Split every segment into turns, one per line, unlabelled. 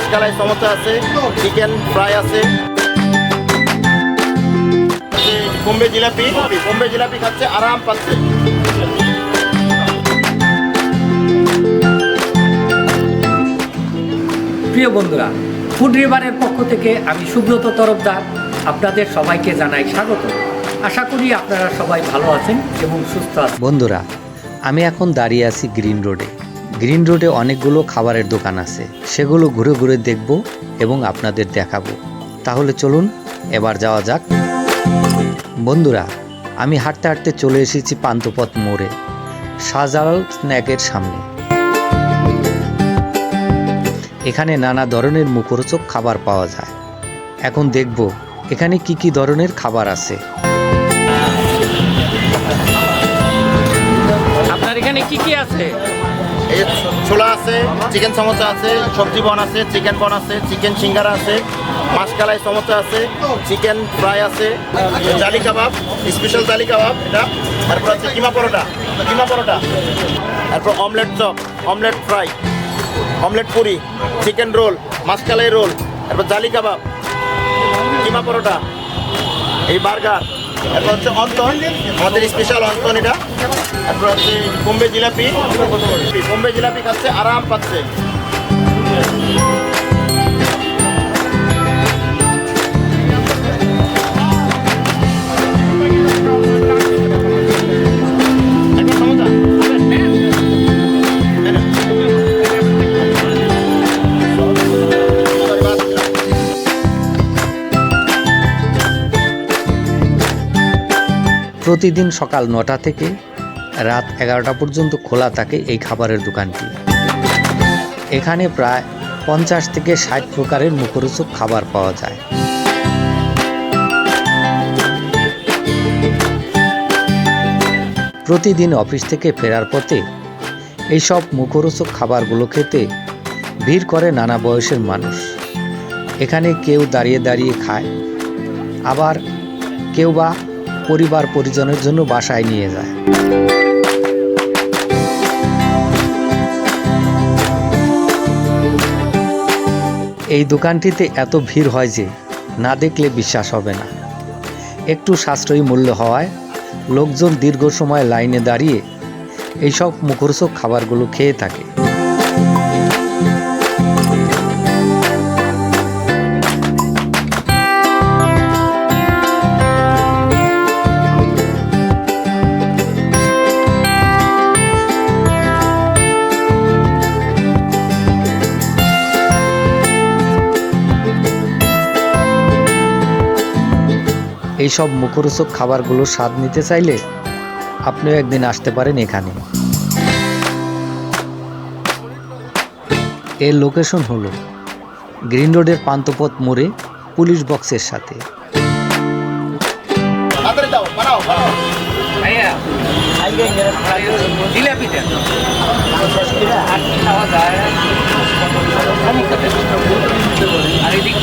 মাছকালাই সমোসা আছে, chicken fry আছে, বোম্বে জিলাপি খাচ্ছে, আরাম পাচ্ছে।
প্রিয় বন্ধুরা, ফুড রিভারের পক্ষ থেকে আমি সুব্রত তরফদার আপনাদের সবাইকে জানাই স্বাগত। আশা করি আপনারা সবাই ভালো আছেন এবং সুস্থ আছেন।
বন্ধুরা, আমি এখন দাঁড়িয়ে আছি গ্রিন রোডে। গ্রিন রোডে অনেকগুলো খাবারের দোকান আছে, সেগুলো ঘুরে ঘুরে দেখব এবং আপনাদের দেখাবো। তাহলে চলুন এবার যাওয়া যাক। বন্ধুরা, আমি হাঁটতে হাঁটতে চলে এসেছি পান্থপথ মোড়ে, শাহজালাল স্ন্যাকের সামনে। এখানে নানা ধরনের মুখরোচক খাবার পাওয়া যায়। এখন দেখব এখানে কি কি ধরনের খাবার আছে।
আপনার এখানে কি কি আছে?
এই ছোলা আছে, চিকেন সমোসা আছে, সবজি বন আছে, চিকেন বন আছে, চিকেন সিঙ্গারা আছে, মাছকালাই সমোসা আছে, চিকেন ফ্রাই আছে, জালি কাবাব, স্পেশাল জালি কাবাব এটা, তারপর আছে কিমা পরোটা, তারপর omelette chop, omelette fry, omelette puri, chicken roll, মাছকালাই রোল, তারপর জালি কাবাব, কিমা পরোটা, এই বার্গার, তারপর হচ্ছে অন্তন, আমাদের স্পেশাল অন্তন এটা, তারপর হচ্ছে বোম্বে জিলাপি খাচ্ছে, আরাম পাচ্ছে।
প্রতিদিন সকাল ৯টা থেকে রাত 11টা পর্যন্ত খোলা থাকে এই খাবারের দোকানটি। এখানে প্রায় 50 থেকে 60 প্রকারের মুখরোচক খাবার পাওয়া যায়। প্রতিদিন অফিস থেকে ফেরার পথে এইসব মুখরোচক খাবারগুলো খেতে ভিড় করে নানা বয়সের মানুষ। এখানে কেউ দাঁড়িয়ে দাঁড়িয়ে খায়, আবার কেউ বা পরিবার পরিজনের জন্য বাসায় নিয়ে যায়। এই দোকানটিতে এত ভিড় হয় যে না দেখলে বিশ্বাস হবে না। একটু সাশ্রয়ী মূল্য হওয়ায় লোকজন দীর্ঘ সময় লাইনে দাঁড়িয়ে এইসব মুখরোচক খাবারগুলো খেয়ে থাকে। এইসব মুখরোচক খাবারগুলোর স্বাদ নিতে চাইলে আপনিও একদিন আসতে পারেন এখানে। এর লোকেশন হলো গ্রিন রোডের পান্থপথ মোড়ে পুলিশ বক্সের সাথে।
জিলাপিটা আর এদিক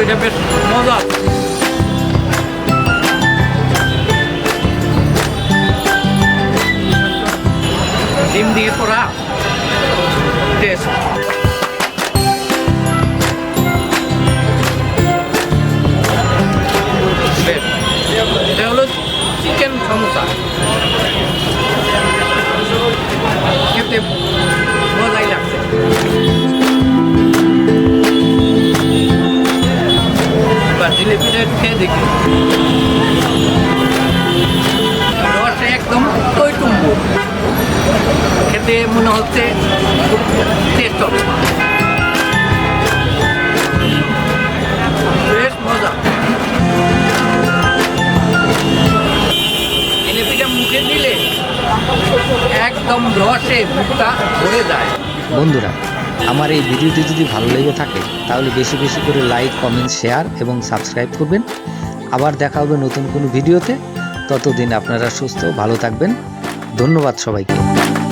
এটা বেশ মজা। ডিম দিয়ে করা টেস্ট। এটা হলো চিকেন সমোসা, খেতে মজাই লাগছে। জিলেপিটা খেয়ে দেখি, রসে একদম টইটুম্বু, খেতে মনে হচ্ছে খুব টেস্ট হবে, বেশ মজা। জিলেপিটা মুখে দিলে একদম রসে মুখটা ভরে যায়।
বন্ধুরা, আমার এই ভিডিওটি যদি ভালো লেগে থাকে তাহলে বেশি বেশি করে লাইক, কমেন্ট, শেয়ার এবং সাবস্ক্রাইব করবেন। আবার দেখা হবে নতুন কোনো ভিডিওতে। ততদিন আপনারা সুস্থ ভালো থাকবেন। ধন্যবাদ সবাইকে।